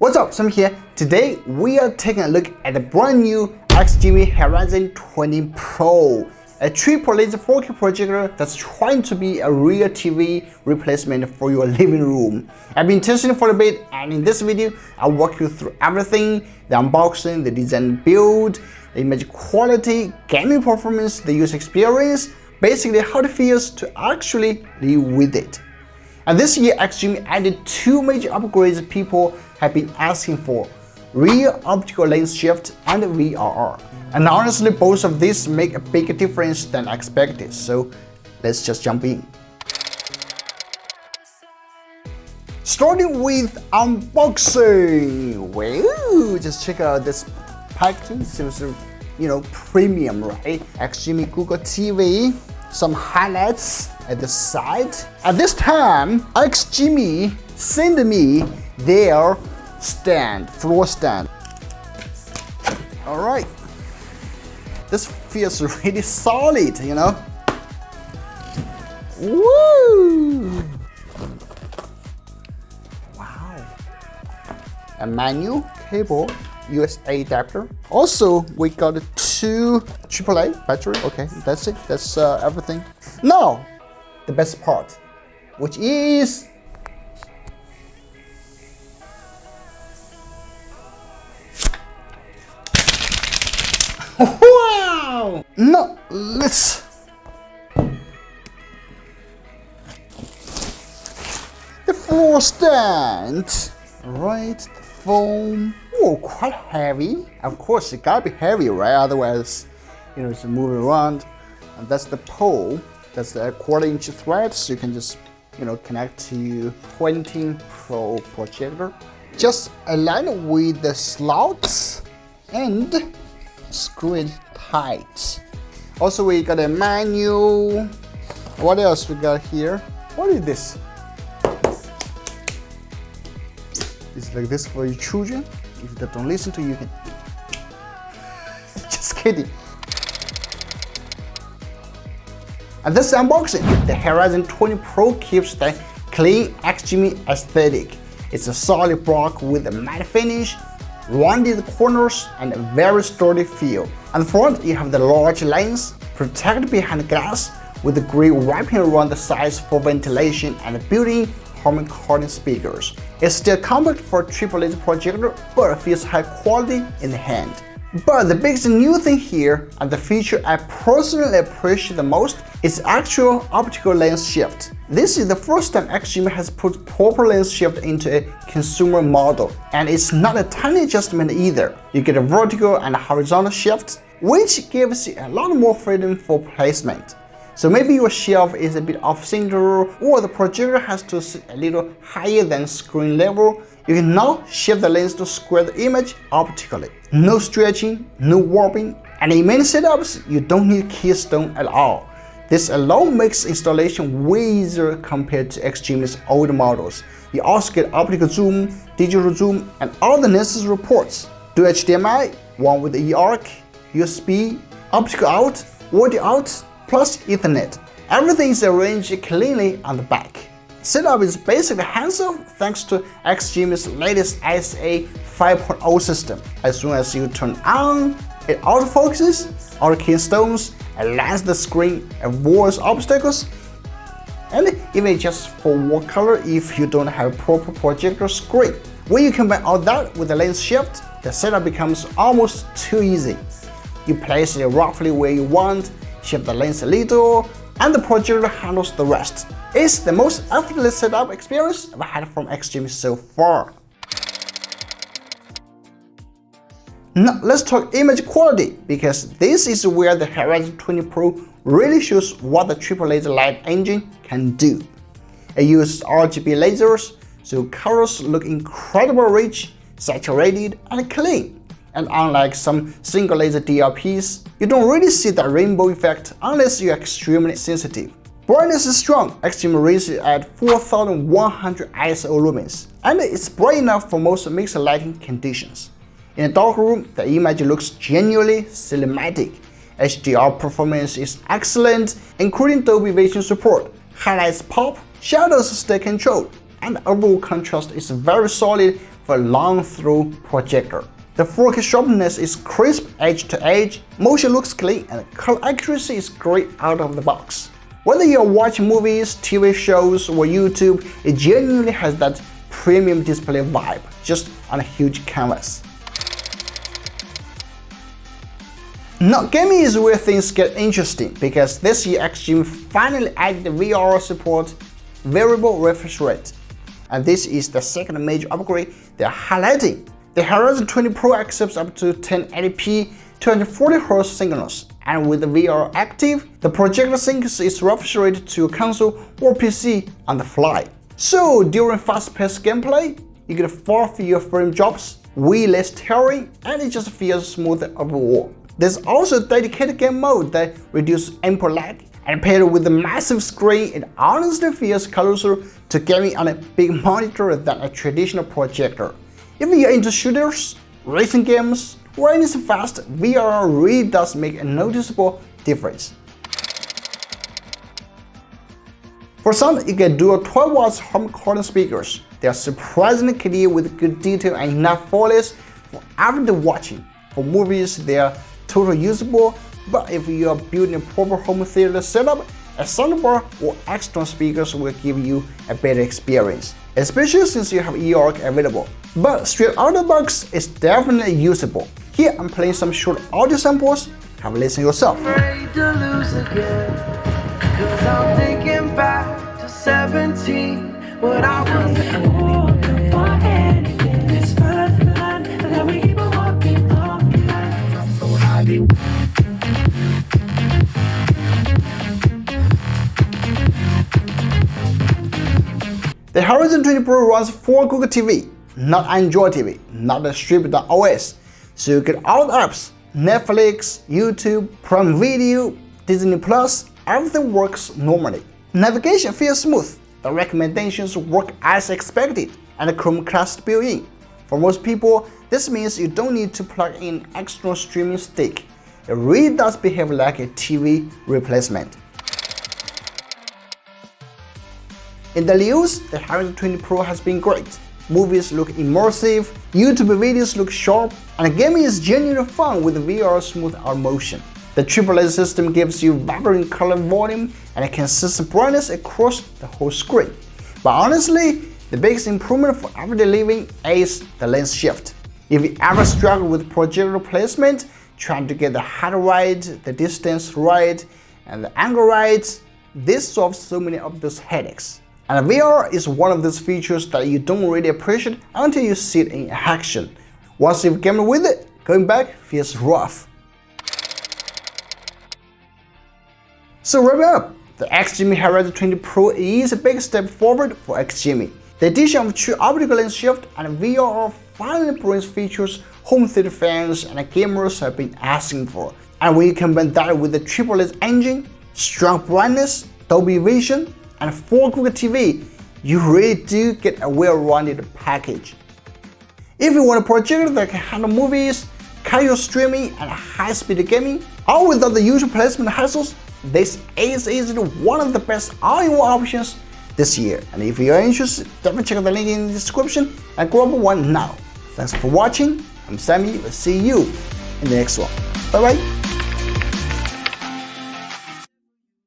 What's up, Sami here. Today we are taking a look at the brand new XGIMI Horizon 20 Pro, a triple laser 4K projector that's trying to be a real TV replacement for your living room. I've been testing it for a bit, and in this video I'll walk you through everything: the unboxing, the design build, the image quality, gaming performance, the user experience, basically how it feels to actually live with it. And this year, XGIMI added two major upgrades people have been asking for: rear optical lens shift and VRR. And honestly, both of these make a bigger difference than expected, so let's just jump in. Starting with unboxing. Wow, just check out this packaging. Seems, premium, right? XGIMI Google TV. Some highlights at the side. At this time, XGIMI sent me their floor stand. All right, this feels really solid, Woo! Wow. A manual, cable, USB adapter. Also, we got two AAA battery. Okay, that's it. That's everything. Now, the best part, which is wow! Now let's the floor stand. Right, the foam. Oh, quite heavy. Of course, it gotta be heavy, right? Otherwise, it's moving around. And that's the pole. That's the 1/4-inch thread, so you can just, connect to 20 Pro projector. Just align with the slots and screw it tight. Also, we got a manual. What else we got here? What is this? It's like this for your children. If they don't listen to you, can just kidding. And this is unboxing. The Horizon 20 Pro keeps the clean XGIMI aesthetic. It's a solid block with a matte finish, rounded corners, and a very sturdy feel. On the front, you have the large lens, protected behind glass, with the grill wrapping around the sides for ventilation and built-in home recording speakers. It's still compact for a triple laser projector, but it feels high quality in the hand. But the biggest new thing here, and the feature I personally appreciate the most, is actual optical lens shift. This is the first time XGIMI has put proper lens shift into a consumer model, and it's not a tiny adjustment either. You get a vertical and horizontal shift, which gives you a lot more freedom for placement. So maybe your shelf is a bit off center, or the projector has to sit a little higher than screen level. You can now shift the lens to square the image optically. No stretching, no warping, and in many setups, you don't need keystone at all. This alone makes installation way easier compared to XGIMI's old models. You also get optical zoom, digital zoom, and all the necessary ports. Dual HDMI, one with eARC, USB, optical out, audio out, plus Ethernet. Everything is arranged cleanly on the back. Setup is basically hands-off thanks to XGIMI's latest SA 5.0 system. As soon as you turn on, it autofocuses, auto-keystones, aligns the screen, avoids obstacles, and even adjusts for what color if you don't have a proper projector screen. When you combine all that with the lens shift, the setup becomes almost too easy. You place it roughly where you want, shift the lens a little, and the projector handles the rest. It's the most effortless setup experience I've had from XGIMI so far. Now let's talk image quality, because this is where the Horizon 20 Pro really shows what the triple laser light engine can do. It uses RGB lasers, so colors look incredibly rich, saturated, and clean. And unlike some single laser DLPs, you don't really see that rainbow effect unless you're extremely sensitive. Brightness is strong. XGIMI rates it at 4100 ISO lumens, and it's bright enough for most mixed lighting conditions. In a dark room, the image looks genuinely cinematic. HDR performance is excellent, including Dolby Vision support. Highlights pop, shadows stay controlled, and overall contrast is very solid for a long-through projector. The 4K sharpness is crisp edge to edge, motion looks clean, and color accuracy is great out of the box. Whether you're watching movies, TV shows, or YouTube, it genuinely has that premium display vibe, just on a huge canvas. Now, gaming is where things get interesting, because this year XGIMI finally added the VR support variable refresh rate. And this is the second major upgrade they're highlighting. The Horizon 20 Pro accepts up to 1080p 240Hz signals, and with the VR active, the projector syncs its refresh rate to a console or PC on the fly. So during fast-paced gameplay, you get far fewer frame drops, way less tearing, and it just feels smoother overall. There's also a dedicated game mode that reduces input lag, and paired with the massive screen, it honestly feels closer to gaming on a big monitor than a traditional projector. If you're into shooters, racing games, or anything fast, VR really does make a noticeable difference. For some, you can dual 12 watts home corner speakers. They are surprisingly clear with good detail and enough foliage for everyday watching. For movies, they are totally usable, but if you are building a proper home theater setup, a soundbar or external speakers will give you a better experience, especially since you have EORC available. But straight out of the box, it's definitely usable. Here I'm playing some short audio samples. Have a listen yourself. The Horizon 20 Pro runs for Google TV, not Android TV, not the Strip.os. So you get all the apps, Netflix, YouTube, Prime Video, Disney Plus, everything works normally. Navigation feels smooth, the recommendations work as expected, and the Chromecast built-in. For most people, this means you don't need to plug in external streaming stick. It really does behave like a TV replacement. In the news, the Horizon 20 Pro has been great. Movies look immersive, YouTube videos look sharp, and gaming is genuinely fun with VR smooth out motion. The AAA system gives you vibrant color volume and a consistent brightness across the whole screen. But honestly, the biggest improvement for everyday living is the lens shift. If you ever struggle with projector placement, trying to get the height right, the distance right, and the angle right, this solves so many of those headaches. And VR is one of those features that you don't really appreciate until you see it in action. Once you've gamed with it, going back feels rough. So wrapping up, the XGIMI Horizon 20 Pro is a big step forward for XGIMI. The addition of true optical lens shift and VR finally brings features home theater fans and gamers have been asking for. And when you combine that with the triple lens engine, strong brightness, Dolby Vision, and 4K Google TV, you really do get a well-rounded package. If you want a projector that can handle movies, casual streaming, and high-speed gaming, all without the usual placement hassles, this is easily one of the best all-in-one options this year. And if you're interested, definitely check out the link in the description and grab one now. Thanks for watching. I'm Sami. We'll see you in the next one. Bye bye.